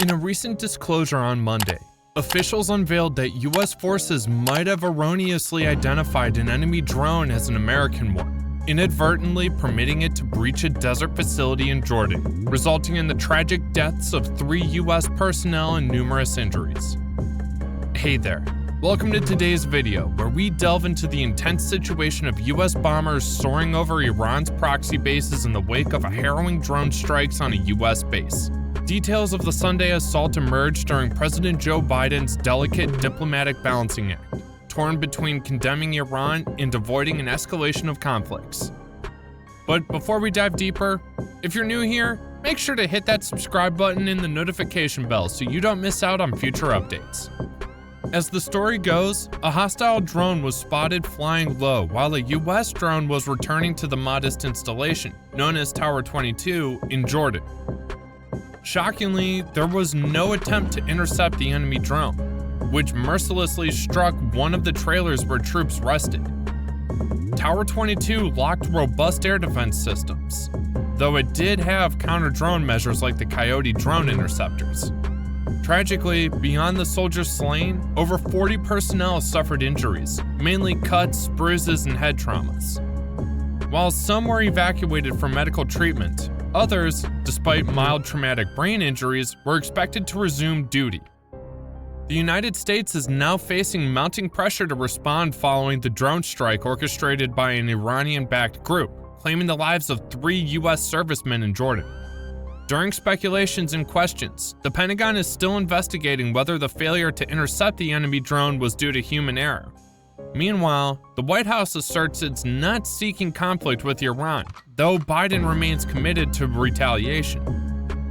In a recent disclosure on Monday, officials unveiled that U.S. forces might have erroneously identified an enemy drone as an American one, inadvertently permitting it to breach a desert facility in Jordan, resulting in the tragic deaths of 3 U.S. personnel and numerous injuries. Hey there, welcome to today's video, where we delve into the intense situation of U.S. bombers soaring over Iran's proxy bases in the wake of a harrowing drone strikes on a U.S. base. Details of the Sunday assault emerged during President Joe Biden's delicate diplomatic balancing act, torn between condemning Iran and avoiding an escalation of conflicts. But before we dive deeper, if you're new here, make sure to hit that subscribe button and the notification bell so you don't miss out on future updates. As the story goes, a hostile drone was spotted flying low while a U.S. drone was returning to the modest installation, known as Tower 22, in Jordan. Shockingly, there was no attempt to intercept the enemy drone, which mercilessly struck one of the trailers where troops rested. Tower 22 lacked robust air defense systems, though it did have counter-drone measures like the Coyote drone interceptors. Tragically, beyond the soldiers slain, over 40 personnel suffered injuries, mainly cuts, bruises, and head traumas. While some were evacuated for medical treatment, others, despite mild traumatic brain injuries, were expected to resume duty. The United States is now facing mounting pressure to respond following the drone strike orchestrated by an Iranian-backed group, claiming the lives of 3 U.S. servicemen in Jordan. During speculations and questions, the Pentagon is still investigating whether the failure to intercept the enemy drone was due to human error. Meanwhile, the White House asserts it's not seeking conflict with Iran, though Biden remains committed to retaliation.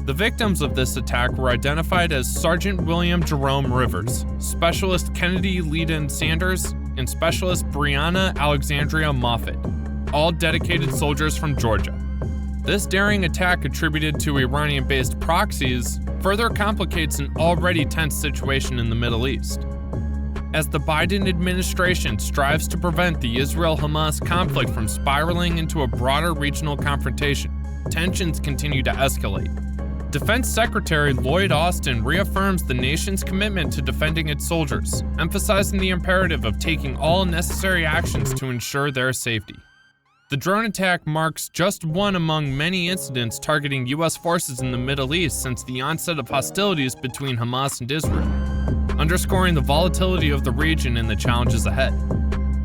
The victims of this attack were identified as Sergeant William Jerome Rivers, Specialist Kennedy Leadon Sanders, and Specialist Brianna Alexandria Moffett, all dedicated soldiers from Georgia. This daring attack, attributed to Iranian-based proxies, further complicates an already tense situation in the Middle East. As the Biden administration strives to prevent the Israel-Hamas conflict from spiraling into a broader regional confrontation, tensions continue to escalate. Defense Secretary Lloyd Austin reaffirms the nation's commitment to defending its soldiers, emphasizing the imperative of taking all necessary actions to ensure their safety. The drone attack marks just one among many incidents targeting U.S. forces in the Middle East since the onset of hostilities between Hamas and Israel, underscoring the volatility of the region and the challenges ahead.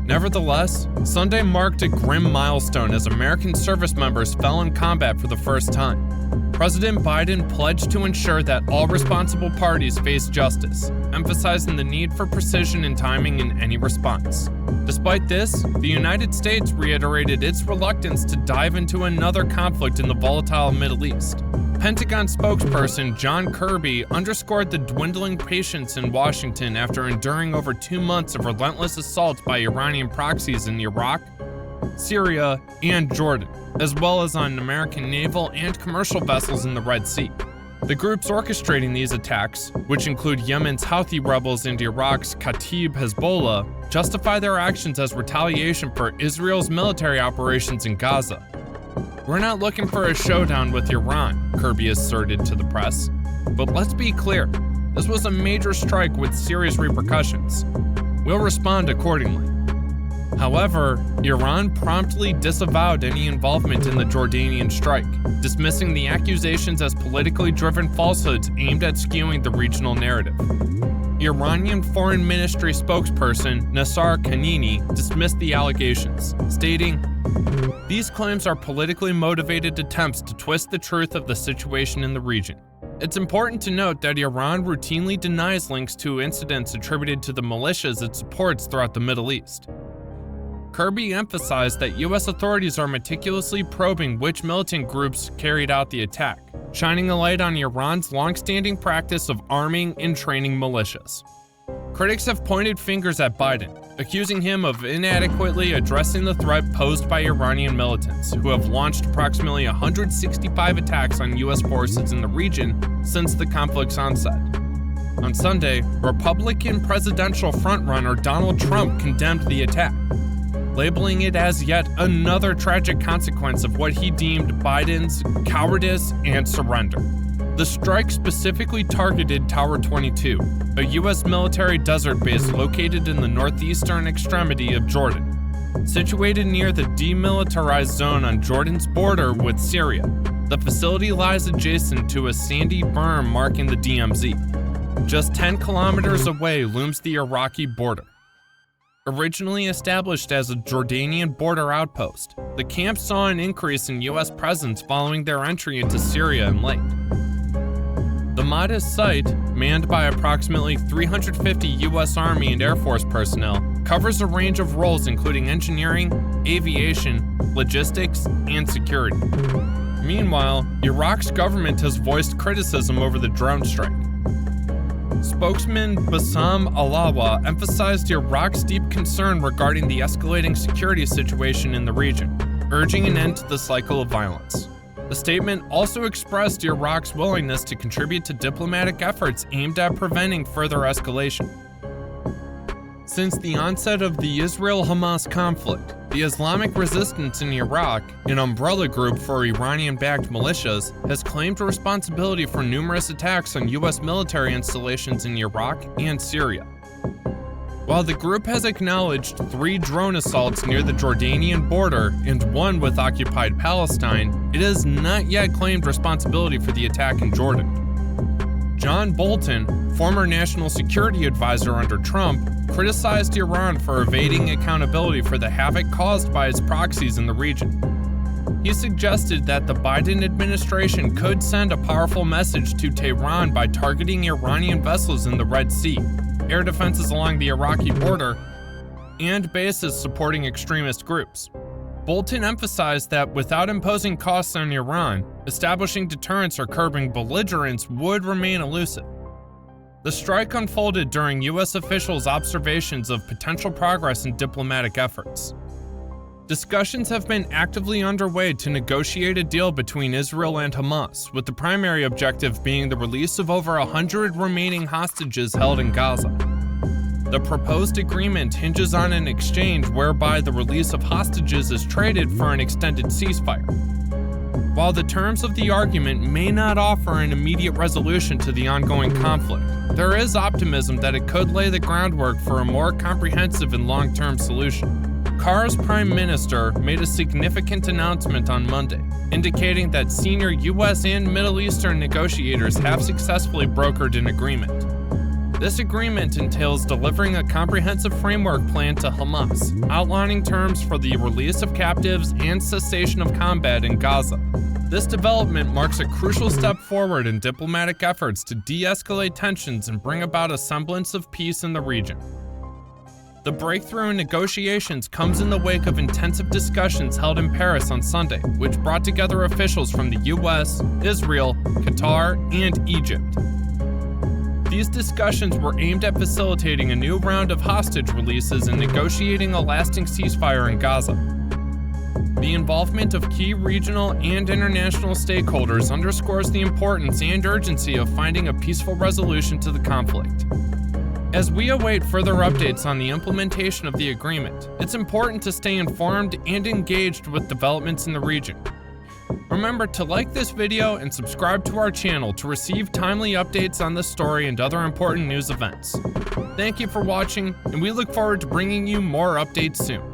Nevertheless, Sunday marked a grim milestone as American service members fell in combat for the first time. President Biden pledged to ensure that all responsible parties face justice, emphasizing the need for precision and timing in any response. Despite this, the United States reiterated its reluctance to dive into another conflict in the volatile Middle East. Pentagon spokesperson John Kirby underscored the dwindling patience in Washington after enduring over 2 months of relentless assaults by Iranian proxies in Iraq, Syria, and Jordan, as well as on American naval and commercial vessels in the Red Sea. The groups orchestrating these attacks, which include Yemen's Houthi rebels and Iraq's Kataib Hezbollah, justify their actions as retaliation for Israel's military operations in Gaza. "We're not looking for a showdown with Iran," Kirby asserted to the press. "But let's be clear, this was a major strike with serious repercussions. We'll respond accordingly." However, Iran promptly disavowed any involvement in the Jordanian strike, dismissing the accusations as politically driven falsehoods aimed at skewing the regional narrative. Iranian Foreign Ministry spokesperson Nassar Kanini dismissed the allegations, stating, "These claims are politically motivated attempts to twist the truth of the situation in the region. It's important to note that Iran routinely denies links to incidents attributed to the militias it supports throughout the Middle East." Kirby emphasized that U.S. authorities are meticulously probing which militant groups carried out the attack, shining a light on Iran's long-standing practice of arming and training militias. Critics have pointed fingers at Biden, accusing him of inadequately addressing the threat posed by Iranian militants, who have launched approximately 165 attacks on U.S. forces in the region since the conflict's onset. On Sunday, Republican presidential frontrunner Donald Trump condemned the attack, labeling it as yet another tragic consequence of what he deemed Biden's cowardice and surrender. The strike specifically targeted Tower 22, a U.S. military desert base located in the northeastern extremity of Jordan. Situated near the demilitarized zone on Jordan's border with Syria, the facility lies adjacent to a sandy berm marking the DMZ. Just 10 kilometers away looms the Iraqi border. Originally established as a Jordanian border outpost, the camp saw an increase in U.S. presence following their entry into Syria in late. The modest site, manned by approximately 350 U.S. Army and Air Force personnel, covers a range of roles including engineering, aviation, logistics, and security. Meanwhile, Iraq's government has voiced criticism over the drone strike. Spokesman Bassam Alawa emphasized Iraq's deep concern regarding the escalating security situation in the region, urging an end to the cycle of violence. The statement also expressed Iraq's willingness to contribute to diplomatic efforts aimed at preventing further escalation. Since the onset of the Israel-Hamas conflict, the Islamic Resistance in Iraq, an umbrella group for Iranian-backed militias, has claimed responsibility for numerous attacks on U.S. military installations in Iraq and Syria. While the group has acknowledged 3 drone assaults near the Jordanian border and 1 with occupied Palestine, it has not yet claimed responsibility for the attack in Jordan. John Bolton, former national security advisor under Trump, criticized Iran for evading accountability for the havoc caused by its proxies in the region. He suggested that the Biden administration could send a powerful message to Tehran by targeting Iranian vessels in the Red Sea, air defenses along the Iraqi border, and bases supporting extremist groups. Bolton emphasized that without imposing costs on Iran, establishing deterrence or curbing belligerence would remain elusive. The strike unfolded during U.S. officials' observations of potential progress in diplomatic efforts. Discussions have been actively underway to negotiate a deal between Israel and Hamas, with the primary objective being the release of over 100 remaining hostages held in Gaza. The proposed agreement hinges on an exchange whereby the release of hostages is traded for an extended ceasefire. While the terms of the argument may not offer an immediate resolution to the ongoing conflict, there is optimism that it could lay the groundwork for a more comprehensive and long-term solution. Qatar's prime minister made a significant announcement on Monday, indicating that senior U.S. and Middle Eastern negotiators have successfully brokered an agreement. This agreement entails delivering a comprehensive framework plan to Hamas, outlining terms for the release of captives and cessation of combat in Gaza. This development marks a crucial step forward in diplomatic efforts to de-escalate tensions and bring about a semblance of peace in the region. The breakthrough in negotiations comes in the wake of intensive discussions held in Paris on Sunday, which brought together officials from the US, Israel, Qatar, and Egypt. These discussions were aimed at facilitating a new round of hostage releases and negotiating a lasting ceasefire in Gaza. The involvement of key regional and international stakeholders underscores the importance and urgency of finding a peaceful resolution to the conflict. As we await further updates on the implementation of the agreement, it's important to stay informed and engaged with developments in the region. Remember to like this video and subscribe to our channel to receive timely updates on this story and other important news events. Thank you for watching, and we look forward to bringing you more updates soon.